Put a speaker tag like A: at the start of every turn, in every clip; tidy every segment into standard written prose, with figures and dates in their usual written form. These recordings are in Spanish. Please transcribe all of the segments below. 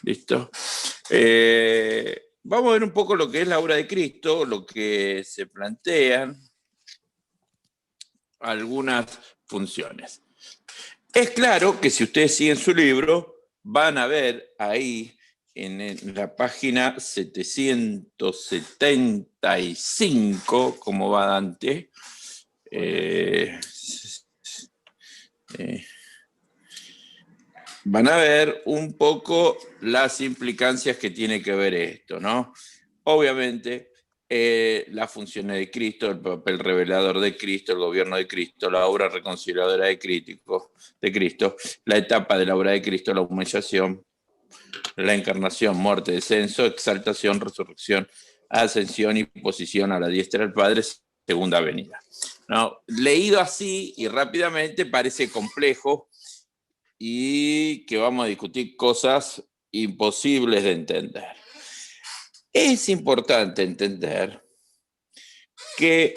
A: ¿Listo? Vamos a ver un poco lo que es la obra de Cristo, lo que se plantean, algunas funciones. Es claro que si ustedes siguen su libro, van a ver ahí en la página 775, como va Dante, van a ver un poco las implicancias que tiene que ver esto, ¿no? Obviamente, las funciones de Cristo, el papel revelador de Cristo, el gobierno de Cristo, la obra reconciliadora de Cristo, la etapa de la obra de Cristo, la humillación, la encarnación, muerte, descenso, exaltación, resurrección, ascensión y posición a la diestra del Padre, segunda venida. ¿No? Leído así y rápidamente parece complejo y que vamos a discutir cosas imposibles de entender. Es importante entender que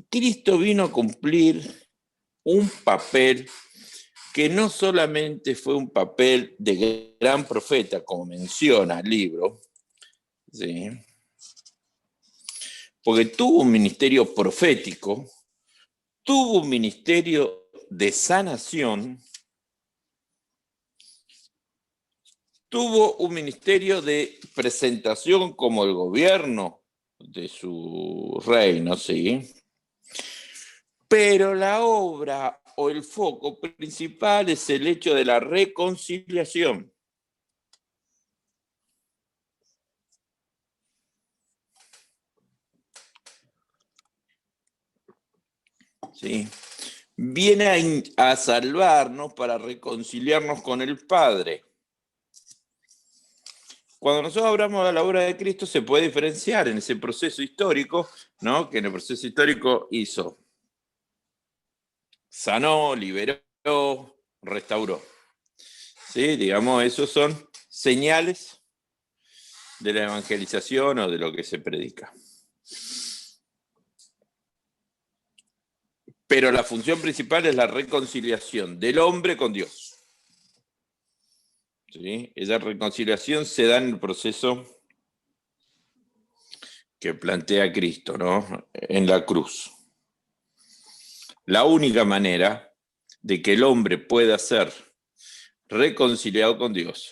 A: Cristo vino a cumplir un papel que no solamente fue un papel de gran profeta, como menciona el libro, ¿sí? Porque tuvo un ministerio profético, tuvo un ministerio de sanación, tuvo un ministerio de presentación como el gobierno de su reino, ¿sí? Pero la obra o el foco principal es el hecho de la reconciliación. ¿Sí? Viene a salvarnos para reconciliarnos con el Padre. Cuando nosotros hablamos de la obra de Cristo, se puede diferenciar en ese proceso histórico, ¿no? Que en el proceso histórico hizo, sanó, liberó, restauró. ¿Sí? Digamos, esos son señales de la evangelización o de lo que se predica. Pero la función principal es la reconciliación del hombre con Dios. ¿Sí? Esa reconciliación se da en el proceso que plantea Cristo, ¿no? En la cruz. La única manera de que el hombre pueda ser reconciliado con Dios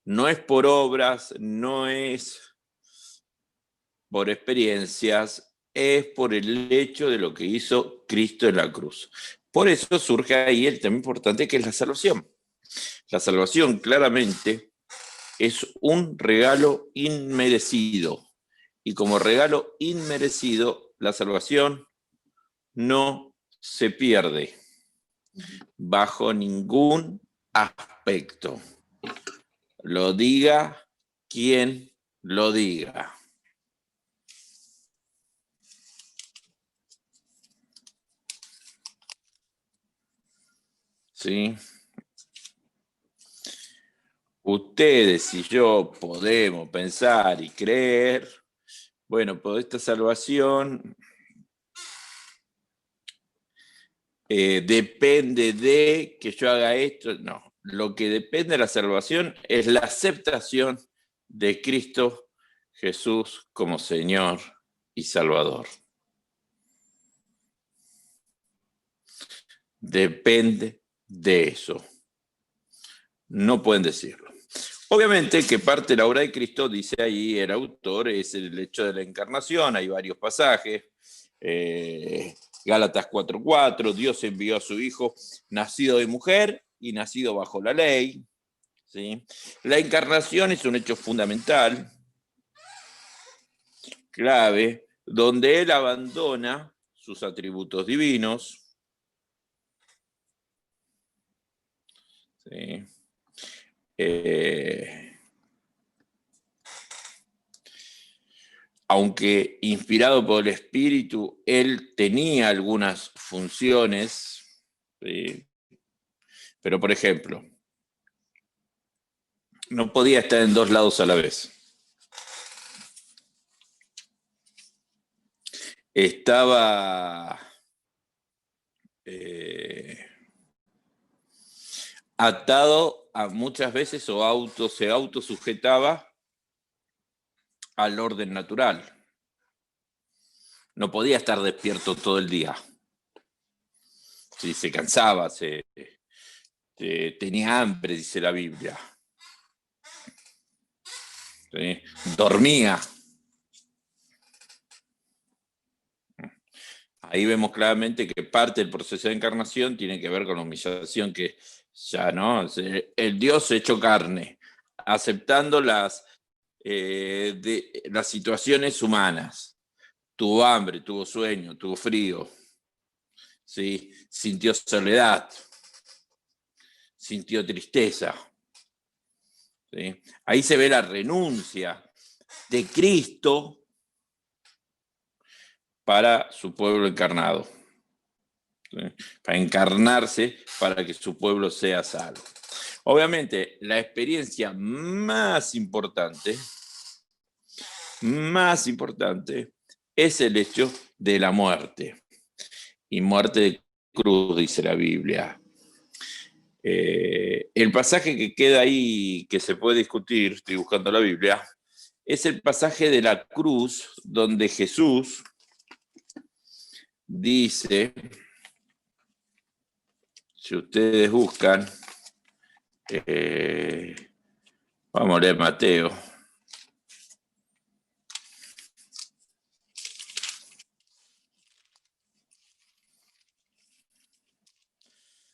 A: no es por obras, no es por experiencias, es por el hecho de lo que hizo Cristo en la cruz. Por eso surge ahí el tema importante que es la salvación. La salvación claramente es un regalo inmerecido. Y como regalo inmerecido, la salvación no se pierde bajo ningún aspecto. Lo diga quien lo diga. ¿Sí? Ustedes y yo podemos pensar y creer, bueno, pues esta salvación depende de que yo haga esto. No, lo que depende de la salvación es la aceptación de Cristo Jesús como Señor y Salvador. Depende de eso. No pueden decirlo. Obviamente que parte de la obra de Cristo, dice ahí el autor, es el hecho de la encarnación. Hay varios pasajes. Gálatas 4:4, Dios envió a su Hijo nacido de mujer y nacido bajo la ley. ¿Sí? La encarnación es un hecho fundamental, clave, donde Él abandona sus atributos divinos. ¿Sí? Aunque inspirado por el Espíritu, Él tenía algunas funciones, ¿sí? Pero por ejemplo, no podía estar en dos lados a la vez. Estaba atado muchas veces se autosujetaba al orden natural. No podía estar despierto todo el día. Sí, se cansaba, tenía hambre, dice la Biblia. ¿Sí? Dormía. Ahí vemos claramente que parte del proceso de encarnación tiene que ver con la humillación, que ya no, el Dios hecho carne, aceptando las situaciones humanas. Tuvo hambre, tuvo sueño, tuvo frío, ¿sí? Sintió soledad, sintió tristeza. ¿Sí? Ahí se ve la renuncia de Cristo para su pueblo encarnado, ¿sí? Para encarnarse para que su pueblo sea salvo. Obviamente, la experiencia más importante es el hecho de la muerte. Y muerte de cruz, dice la Biblia. El pasaje que queda ahí, que se puede discutir, estoy buscando la Biblia, es el pasaje de la cruz, donde Jesús dice, si ustedes buscan, vamos a leer Mateo.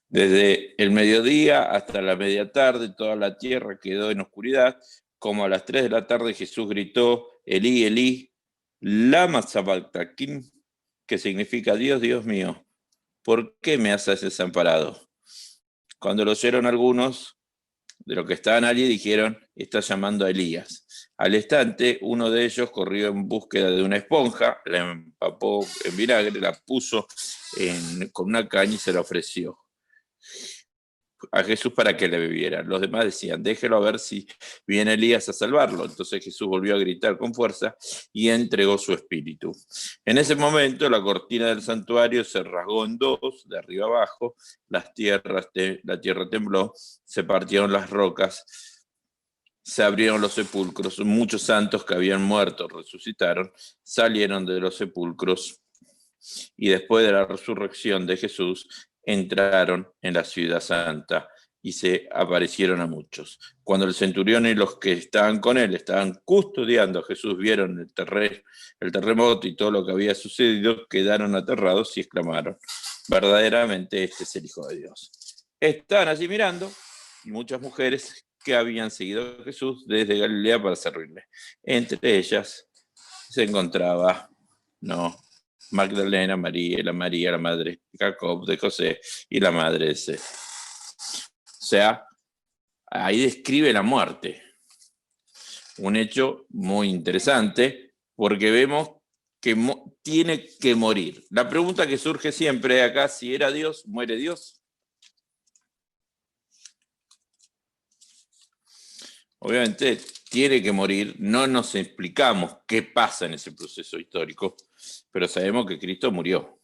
A: Desde el mediodía hasta la media tarde, toda la tierra quedó en oscuridad. Como a las 3 de la tarde Jesús gritó, Elí, Elí, lama sabactaquín, que significa, Dios, Dios mío, ¿por qué me has desamparado? Cuando lo oyeron algunos de los que estaban allí, dijeron, está llamando a Elías. Al instante, uno de ellos corrió en búsqueda de una esponja, la empapó en vinagre, la puso con una caña y se la ofreció a Jesús para que le bebiera. Los demás decían, déjelo a ver si viene Elías a salvarlo. Entonces Jesús volvió a gritar con fuerza y entregó su espíritu. En ese momento la cortina del santuario se rasgó en dos, de arriba abajo, la tierra tembló, se partieron las rocas, se abrieron los sepulcros, muchos santos que habían muerto resucitaron, salieron de los sepulcros y después de la resurrección de Jesús entraron en la ciudad santa y se aparecieron a muchos. Cuando el centurión y los que estaban con él estaban custodiando a Jesús, vieron el terremoto y todo lo que había sucedido, quedaron aterrados y exclamaron, verdaderamente este es el Hijo de Dios. Estaban allí mirando y muchas mujeres que habían seguido a Jesús desde Galilea para servirle. Entre ellas se encontraba, Magdalena, María, la madre de Jacob, de José y la madre de Ese. O sea, ahí describe la muerte. Un hecho muy interesante porque vemos que tiene que morir. La pregunta que surge siempre acá, si era Dios, ¿muere Dios? Obviamente tiene que morir, no nos explicamos qué pasa en ese proceso histórico, pero sabemos que Cristo murió.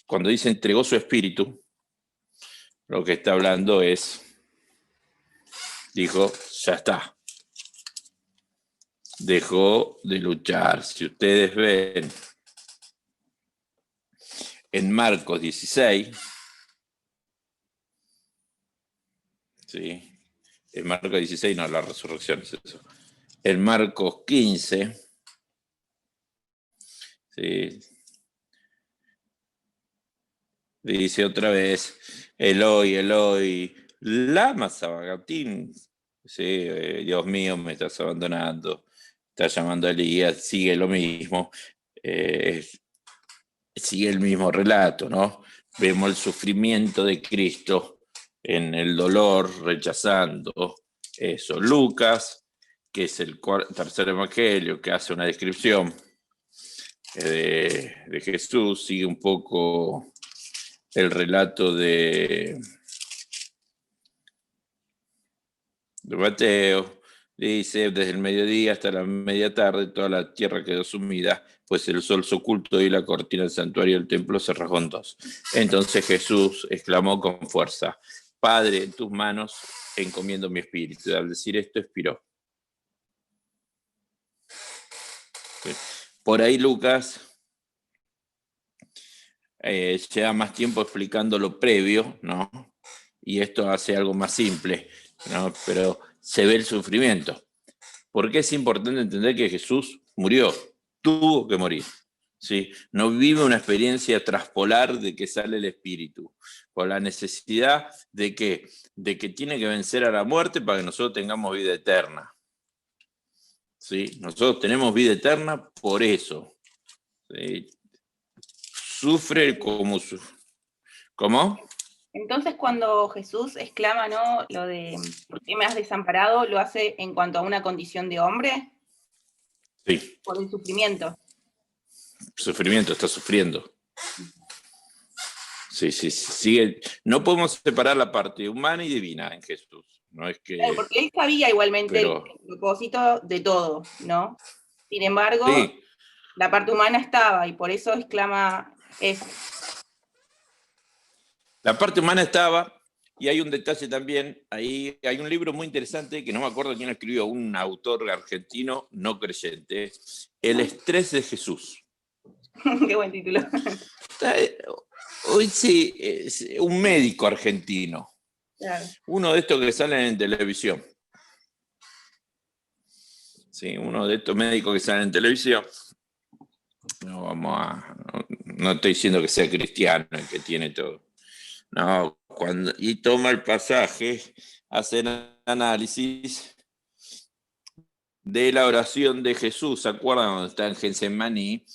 A: Cuando dice entregó su espíritu, lo que está hablando dijo, ya está. Dejó de luchar. Si ustedes ven en Marcos 16, ¿sí? En Marcos 16, no, la resurrección es eso. En Marcos 15, ¿sí? Dice otra vez, Eloi, Eloi, lama sabactaquín. Sí, Dios mío, me estás abandonando. Está llamando a Elías, sigue lo mismo. Sigue el mismo relato, ¿no? Vemos el sufrimiento de Cristo en el dolor, rechazando eso. Lucas, que es el tercer evangelio, que hace una descripción de Jesús, sigue un poco el relato de Mateo. Dice, desde el mediodía hasta la media tarde, toda la tierra quedó sumida, pues el sol se ocultó y la cortina del santuario del templo se rasgó en dos. Entonces Jesús exclamó con fuerza, Padre, en tus manos encomiendo mi espíritu. Y al decir esto, expiró. Por ahí Lucas lleva más tiempo explicando lo previo, ¿no? Y esto hace algo más simple, ¿no? Pero se ve el sufrimiento. Porque es importante entender que Jesús murió, tuvo que morir. ¿Sí? No vive una experiencia traspolar de que sale el espíritu, por la necesidad de que tiene que vencer a la muerte para que nosotros tengamos vida eterna. ¿Sí? Nosotros tenemos vida eterna por eso. ¿Sí? Sufre como... ¿Cómo?
B: Entonces cuando Jesús exclama, ¿no? Lo de ¿por qué me has desamparado? ¿Lo hace en cuanto a una condición de hombre?
A: Sí.
B: Por el sufrimiento.
A: Sufrimiento, está sufriendo. Sí, sigue. No podemos separar la parte humana y divina en Jesús. No es que.
B: Claro, porque él sabía igualmente el propósito de todo, ¿no? Sin embargo,
A: sí.
B: La parte humana estaba y por eso exclama eso.
A: La parte humana estaba, y hay un detalle también, ahí hay un libro muy interesante que no me acuerdo quién lo escribió, un autor argentino no creyente, El estrés de Jesús.
B: Qué buen título.
A: Hoy sí, es un médico argentino.
B: Claro.
A: Uno de estos que salen en televisión. Sí, uno de estos médicos que salen en televisión. No estoy diciendo que sea cristiano y que tiene todo. No, y toma el pasaje, hace el análisis de la oración de Jesús, ¿se acuerdan cuando está en Getsemaní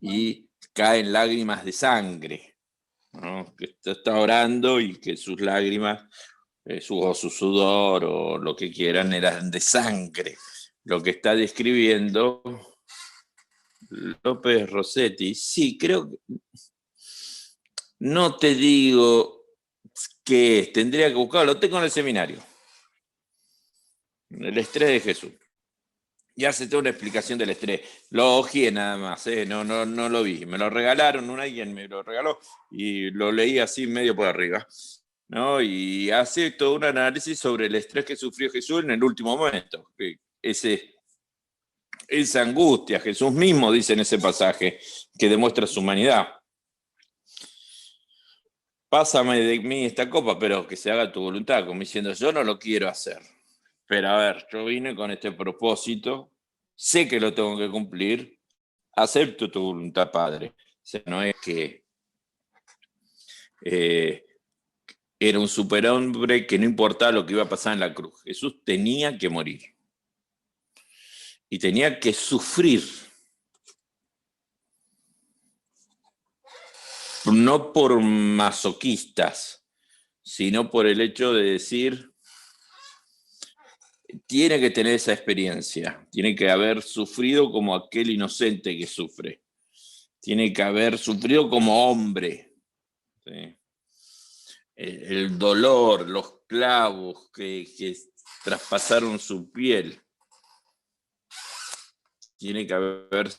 A: y caen lágrimas de sangre? ¿No? Que está orando y que sus lágrimas, o su sudor o lo que quieran, eran de sangre. Lo que está describiendo López Rossetti, sí, creo que... No te digo qué es, tendría que buscarlo, lo tengo en el seminario. El estrés de Jesús. Y hace toda una explicación del estrés. Lo ojeé nada más, no lo vi. Me lo regalaron, alguien me lo regaló y lo leí así medio por arriba. ¿No? Y hace todo un análisis sobre el estrés que sufrió Jesús en el último momento. Esa angustia, Jesús mismo dice en ese pasaje, que demuestra su humanidad. Pásame de mí esta copa, pero que se haga tu voluntad, como diciendo, yo no lo quiero hacer. Pero a ver, yo vine con este propósito, sé que lo tengo que cumplir, acepto tu voluntad, Padre. O sea, no es que era un superhombre que no importaba lo que iba a pasar en la cruz. Jesús tenía que morir. Y tenía que sufrir. No por masoquistas, sino por el hecho de decir, tiene que tener esa experiencia, tiene que haber sufrido como aquel inocente que sufre, tiene que haber sufrido como hombre. ¿Sí? El dolor, los clavos que traspasaron su piel, tiene que haber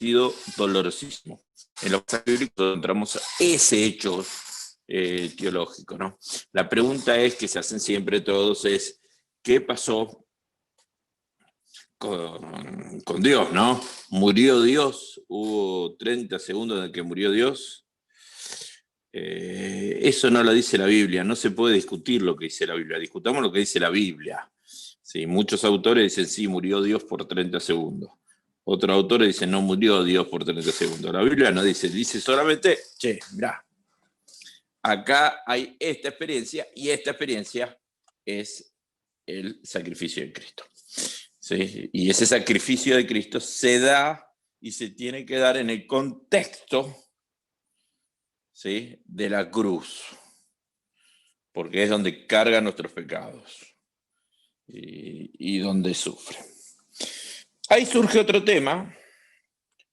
A: sido dolorosísimo. En los pasajes bíblicos encontramos ese hecho teológico, ¿no? La pregunta es que se hacen siempre todos es, ¿qué pasó con Dios, ¿no? ¿Murió Dios? ¿Hubo 30 segundos en el que murió Dios? Eso no lo dice la Biblia, no se puede discutir lo que dice la Biblia, discutamos lo que dice la Biblia. Sí, muchos autores dicen, sí, murió Dios por 30 segundos. Otros autores dicen, no murió Dios por 30 segundos. La Biblia no dice solamente, che, mirá, acá hay esta experiencia y esta experiencia es el sacrificio de Cristo. ¿Sí? Y ese sacrificio de Cristo se da y se tiene que dar en el contexto, ¿sí?, de la cruz, porque es donde carga nuestros pecados y donde sufre. Ahí surge otro tema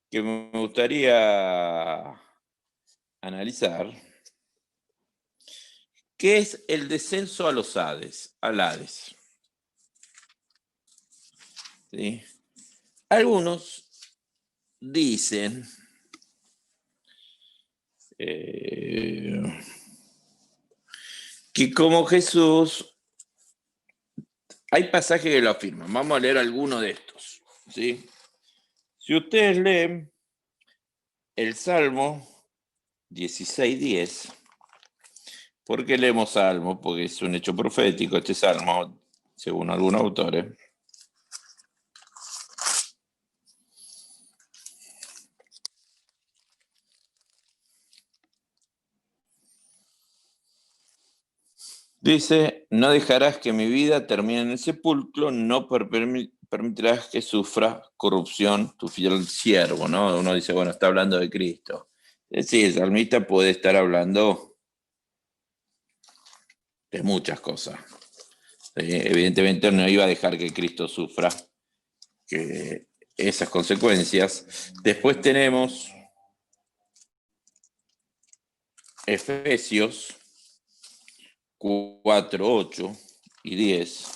A: que me gustaría analizar, que es el descenso a los Hades, al Hades. ¿Sí? Algunos dicen que como Jesús, hay pasajes que lo afirman. Vamos a leer alguno de estos, ¿sí? Si ustedes leen el Salmo 16:10, ¿por qué leemos Salmo? Porque es un hecho profético este Salmo, según algunos autores. Dice, no dejarás que mi vida termine en el sepulcro, no permitirás que sufra corrupción tu fiel siervo, ¿no? Uno dice, bueno, está hablando de Cristo. Es decir, el salmista puede estar hablando de muchas cosas. Evidentemente no iba a dejar que Cristo sufra esas consecuencias. Después tenemos Efesios 4, 8 y 10,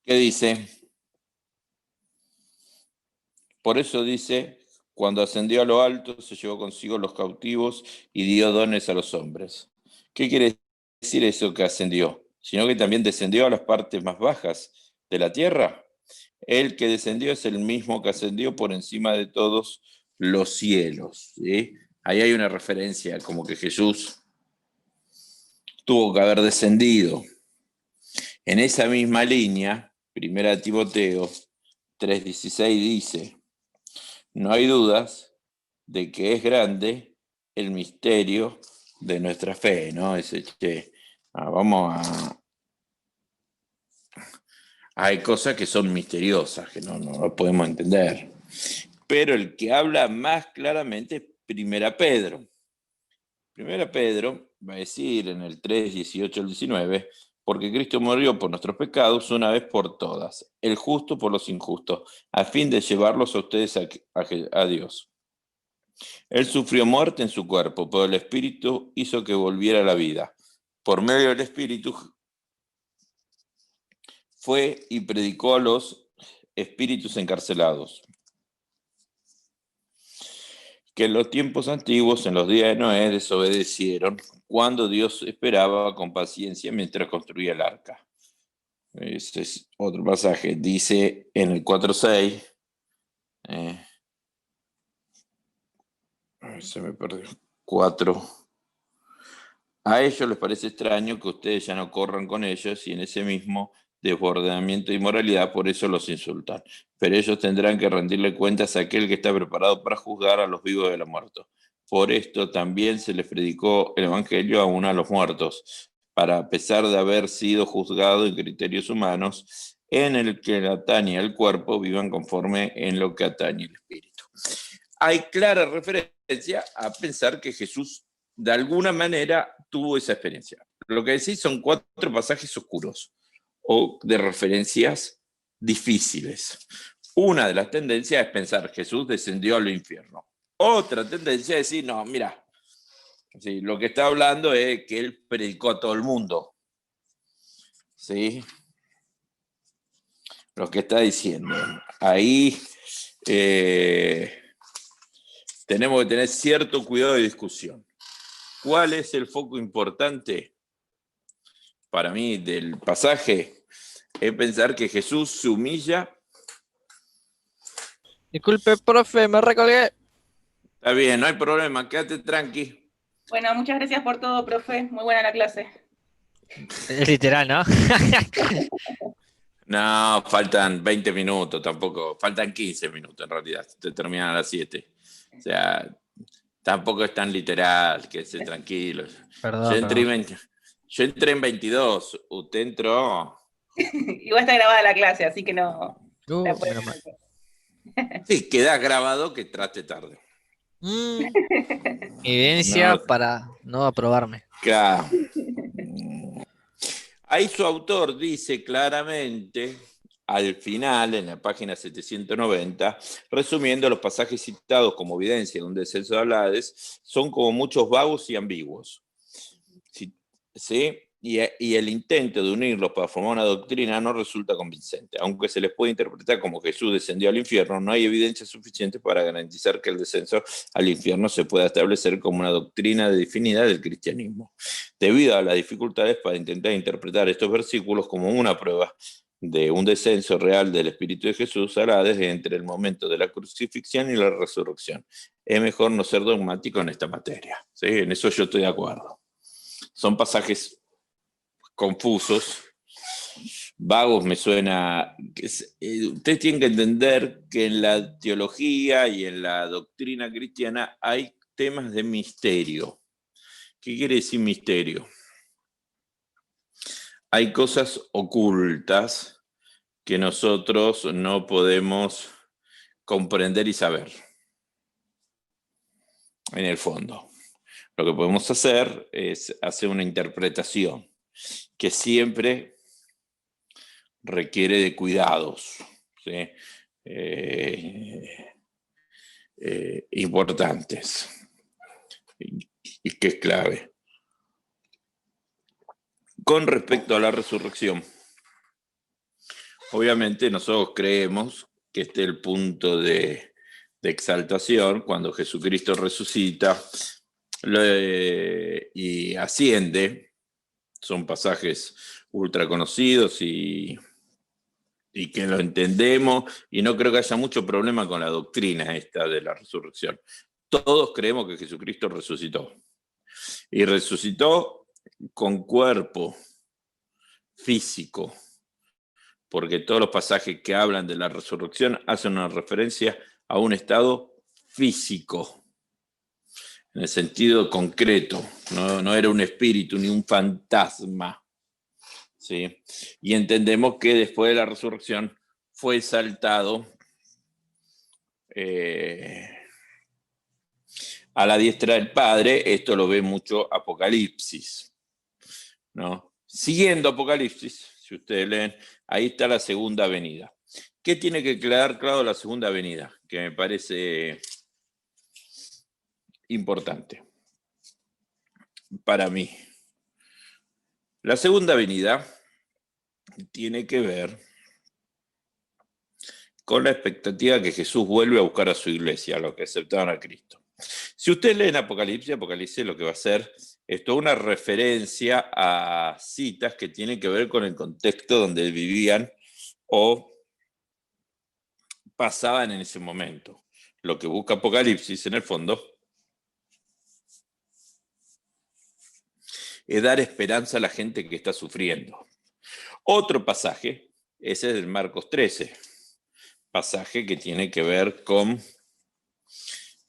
A: que dice, por eso dice, cuando ascendió a lo alto, se llevó consigo los cautivos y dio dones a los hombres. ¿Qué quiere decir eso que ascendió? Sino que también descendió a las partes más bajas de la tierra. El que descendió es el mismo que ascendió por encima de todos los cielos, ¿sí? Ahí hay una referencia, como que Jesús tuvo que haber descendido. En esa misma línea, 1 Timoteo 3:16 dice, no hay dudas de que es grande el misterio de nuestra fe, ¿no? Hay cosas que son misteriosas, que no lo podemos entender. Pero el que habla más claramente es 1 Pedro. 1 Pedro va a decir en el 3:18 al 19, porque Cristo murió por nuestros pecados una vez por todas, el justo por los injustos, a fin de llevarlos a ustedes a Dios. Él sufrió muerte en su cuerpo, pero el Espíritu hizo que volviera a la vida. Por medio del Espíritu fue y predicó a los espíritus encarcelados, que en los tiempos antiguos, en los días de Noé, desobedecieron cuando Dios esperaba con paciencia mientras construía el arca. Este es otro pasaje, dice en el 4:6, se me perdió, 4. A ellos les parece extraño que ustedes ya no corran con ellos y en ese mismo desbordamiento y moralidad, por eso los insultan. Pero ellos tendrán que rendirle cuentas a aquel que está preparado para juzgar a los vivos y a los muertos. Por esto también se les predicó el Evangelio aún a los muertos, para, a pesar de haber sido juzgado en criterios humanos, en el que atañe al cuerpo, vivan conforme en lo que atañe al espíritu. Hay clara referencia a pensar que Jesús de alguna manera tuvo esa experiencia. Lo que decís son 4 pasajes oscuros o de referencias difíciles. Una de las tendencias es pensar que Jesús descendió al infierno. Otra tendencia es decir, no, mira, sí, lo que está hablando es que él predicó a todo el mundo. ¿Sí? Lo que está diciendo. Ahí tenemos que tener cierto cuidado de discusión. ¿Cuál es el foco importante para mí del pasaje? Es pensar que Jesús se humilla.
C: Disculpe, profe, me recolgué.
A: Está bien, no hay problema, quédate tranqui.
B: Bueno, muchas gracias por todo, profe. Muy buena la clase.
C: Es literal, ¿no?
A: No, faltan 20 minutos, tampoco, faltan 15 minutos en realidad, te terminan a las 7. O sea, tampoco es tan literal, quédese tranquilo.
C: Perdón,
A: Yo entré en 22, usted entró.
B: Igual está grabada la clase, así que no.
C: menos mal.
A: Sí, queda grabado que trate tarde.
C: Evidencia
A: No.
C: para no aprobarme.
A: Claro. Ahí su autor dice claramente, al final, en la página 790, resumiendo los pasajes citados como evidencia de un descenso de Hades, son como muchos vagos y ambiguos. ¿Sí? y el intento de unirlos para formar una doctrina no resulta convincente. Aunque se les puede interpretar como Jesús descendió al infierno, no hay evidencia suficiente para garantizar que el descenso al infierno se pueda establecer como una doctrina definida del cristianismo. Debido a las dificultades para intentar interpretar estos versículos como una prueba de un descenso real del Espíritu de Jesús, hará desde entre el momento de la crucifixión y la resurrección. Es mejor no ser dogmático en esta materia. ¿Sí? En eso yo estoy de acuerdo. Son pasajes confusos, vagos me suena. Ustedes tienen que entender que en la teología y en la doctrina cristiana hay temas de misterio. ¿Qué quiere decir misterio? Hay cosas ocultas que nosotros no podemos comprender y saber. En el fondo, lo que podemos hacer es hacer una interpretación que siempre requiere de cuidados, ¿sí? Importantes y que es clave. Con respecto a la resurrección, obviamente nosotros creemos que este es el punto de exaltación cuando Jesucristo resucita y asciende. Son pasajes ultra conocidos y que lo entendemos, y no creo que haya mucho problema con la doctrina esta de la resurrección. Todos creemos que Jesucristo resucitó. Y resucitó con cuerpo físico, porque todos los pasajes que hablan de la resurrección hacen una referencia a un estado físico, en el sentido concreto, no era un espíritu ni un fantasma. ¿Sí? Y entendemos que después de la resurrección fue exaltado a la diestra del Padre. Esto lo ve mucho Apocalipsis, ¿no? Siguiendo Apocalipsis, si ustedes leen, ahí está la segunda venida. ¿Qué tiene que quedar claro la segunda venida? Que me parece importante para mí. La segunda venida tiene que ver con la expectativa que Jesús vuelve a buscar a su iglesia, a los que aceptaron a Cristo. Si ustedes leen Apocalipsis lo que va a hacer es toda una referencia a citas que tienen que ver con el contexto donde vivían o pasaban en ese momento. Lo que busca Apocalipsis, en el fondo, es dar esperanza a la gente que está sufriendo. Otro pasaje, ese es del Marcos 13, pasaje que tiene que ver con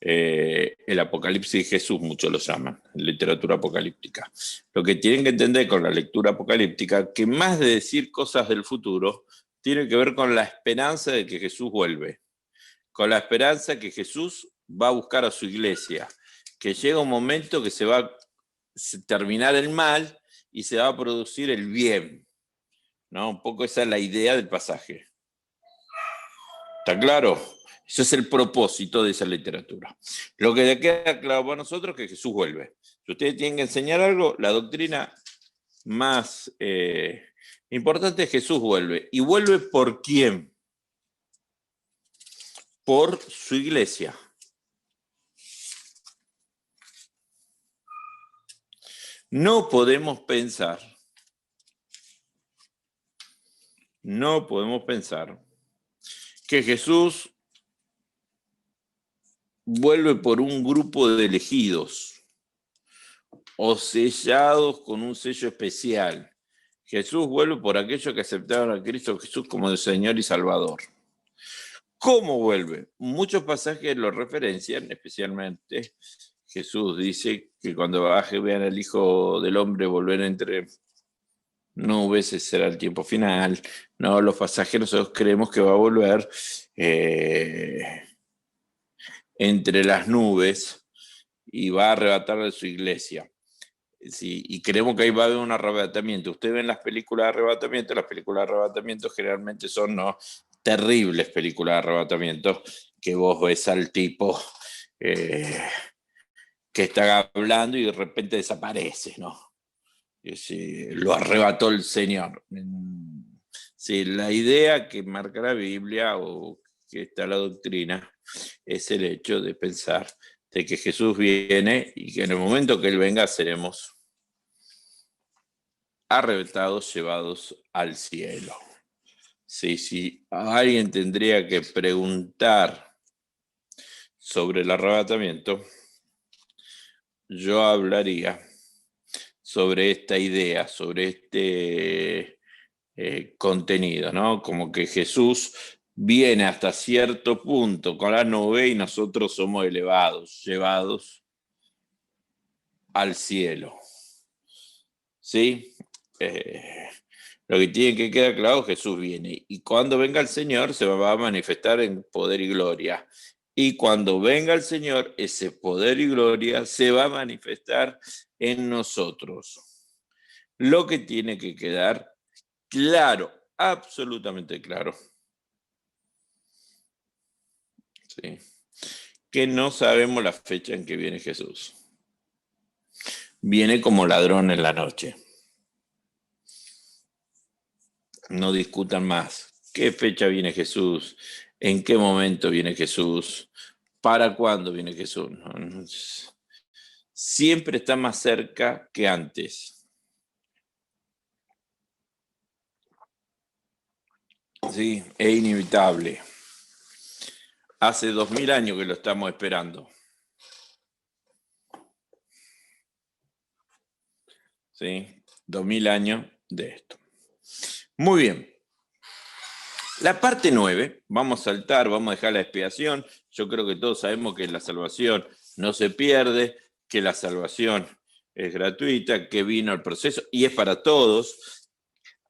A: el Apocalipsis de Jesús, muchos lo llaman, literatura apocalíptica. Lo que tienen que entender con la lectura apocalíptica, que más de decir cosas del futuro, tiene que ver con la esperanza de que Jesús vuelve, con la esperanza que Jesús va a buscar a su iglesia, que llega un momento que se va a terminar el mal y se va a producir el bien, ¿no? Un poco esa es la idea del pasaje. ¿Está claro? Ese es el propósito de esa literatura. Lo que queda claro para nosotros es que Jesús vuelve. Si ustedes tienen que enseñar algo, la doctrina más importante es que Jesús vuelve. ¿Y vuelve por quién? Por su iglesia. No podemos pensar que Jesús vuelve por un grupo de elegidos o sellados con un sello especial. Jesús vuelve por aquellos que aceptaron a Cristo Jesús como el Señor y Salvador. ¿Cómo vuelve? Muchos pasajes lo referencian, especialmente Jesús dice que cuando baje vean al Hijo del Hombre volver entre nubes, ese será el tiempo final. No, los pasajes nosotros creemos que va a volver entre las nubes y va a arrebatar de su iglesia. Sí, y creemos que ahí va a haber un arrebatamiento. Ustedes ven las películas de arrebatamiento generalmente son terribles películas de arrebatamiento, que vos ves al tipo que está hablando y de repente desaparece, ¿no? Sí, lo arrebató el Señor. Sí, la idea que marca la Biblia o que está la doctrina es el hecho de pensar de que Jesús viene y que en el momento que Él venga seremos arrebatados, llevados al cielo. Sí, si alguien tendría que preguntar sobre el arrebatamiento, yo hablaría sobre esta idea, sobre este contenido, ¿no? Como que Jesús viene hasta cierto punto con la nube y nosotros somos elevados, llevados al cielo. ¿Sí? Lo que tiene que quedar claro, Jesús viene. Y cuando venga el Señor se va a manifestar en poder y gloria. Y cuando venga el Señor, ese poder y gloria se va a manifestar en nosotros. Lo que tiene que quedar claro, absolutamente claro, ¿sí? Que no sabemos la fecha en que viene Jesús. Viene como ladrón en la noche. No discutan más. ¿Qué fecha viene Jesús? ¿En qué momento viene Jesús? ¿Para cuándo viene Jesús? Siempre está más cerca que antes. Sí, es inevitable. Hace 2000 años que lo estamos esperando. ¿Sí? 2000 años de esto. Muy bien. La parte 9, vamos a saltar, vamos a dejar la expiación. Yo creo que todos sabemos que la salvación no se pierde, que la salvación es gratuita, que vino el proceso y es para todos.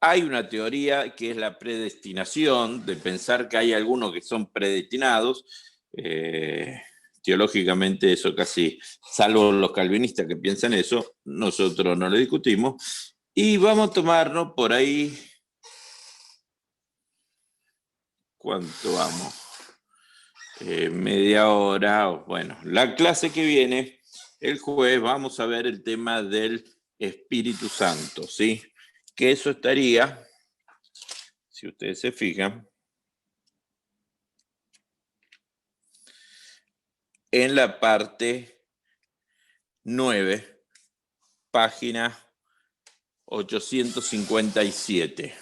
A: Hay una teoría que es la predestinación, de pensar que hay algunos que son predestinados. Teológicamente eso casi, salvo los calvinistas que piensan eso, nosotros no lo discutimos. Y vamos a tomarnos por ahí, ¿cuánto vamos? Media hora. Bueno, la clase que viene, el jueves, vamos a ver el tema del Espíritu Santo, ¿sí? Que eso estaría, si ustedes se fijan, en la parte 9, página 857.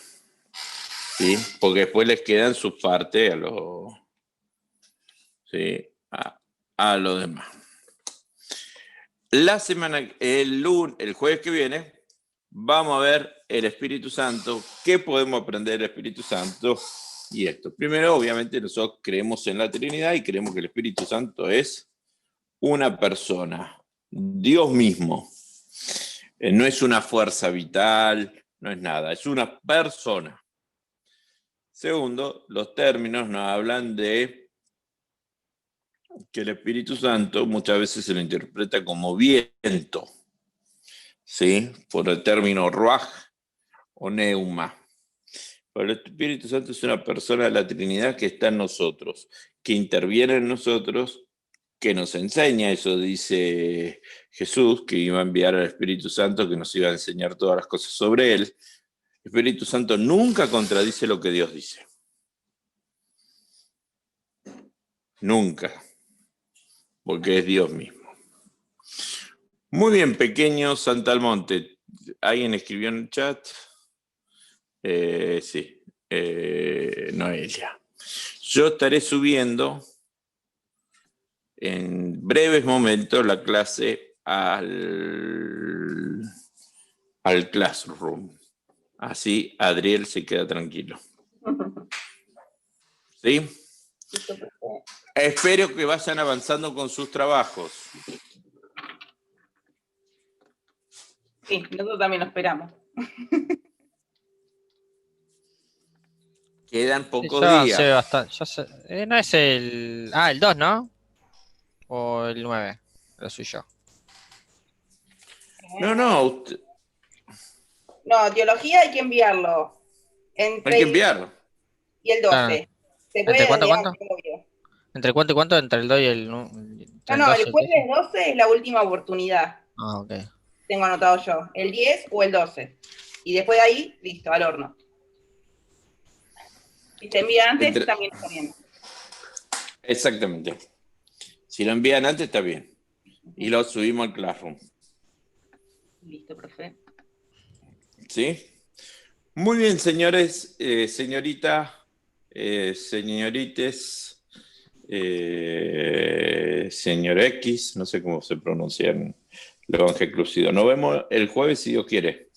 A: ¿Sí? Porque después les quedan sus partes a los, ¿sí? a los demás. La semana, el jueves que viene, vamos a ver el Espíritu Santo. ¿Qué podemos aprender del Espíritu Santo? Y esto. Primero, obviamente, nosotros creemos en la Trinidad y creemos que el Espíritu Santo es una persona, Dios mismo. No es una fuerza vital, no es nada, es una persona. Segundo, los términos nos hablan de que el Espíritu Santo muchas veces se lo interpreta como viento, ¿sí? Por el término ruaj o neuma. Pero el Espíritu Santo es una persona de la Trinidad que está en nosotros, que interviene en nosotros, que nos enseña, eso dice Jesús, que iba a enviar al Espíritu Santo, que nos iba a enseñar todas las cosas sobre él. El Espíritu Santo nunca contradice lo que Dios dice. Nunca. Porque es Dios mismo. Muy bien, pequeño Santalmonte. ¿Alguien escribió en el chat? Sí. Noelia. Yo estaré subiendo en breves momentos la clase al Classroom. Así Adriel se queda tranquilo. ¿Sí? Espero que vayan avanzando con sus trabajos.
B: Sí, nosotros también lo esperamos.
A: Quedan
C: Sí,
A: pocos
C: yo avancé
A: días.
C: bastante. No es el. Ah, el 2, ¿no? O el 9. Lo suyo.
A: No,
B: No, teología hay que enviarlo.
A: hay que
B: Entre el 10
A: enviarlo.
B: y el
C: Claro.
B: 12. Se
C: ¿Entre
B: puede
C: cuánto,
B: enviar,
C: cuánto?
B: obvio.
C: ¿Entre cuánto y cuánto? Entre el 2 y el. Entre
B: No,
C: el
B: no,
C: 2 y
B: el
C: el 13.
B: jueves 12 es la última oportunidad.
C: Ah, ok.
B: tengo anotado yo, el 10 o el 12. Y después de ahí, listo, al horno. Si se envía antes, también está bien.
A: Exactamente. Si lo envían antes, está bien. Y lo subimos al Classroom.
B: Listo, profe.
A: ¿Sí? Muy bien, señores, señorita, señorites, señor X, no sé cómo se pronuncia en lenguaje exclusivo. Nos vemos el jueves si Dios quiere.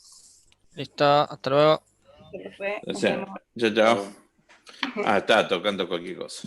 C: Listo, hasta luego.
B: Profe,
A: O
B: nos
A: sea,
B: vemos.
A: chao, chao. Ah, estaba tocando cualquier cosa.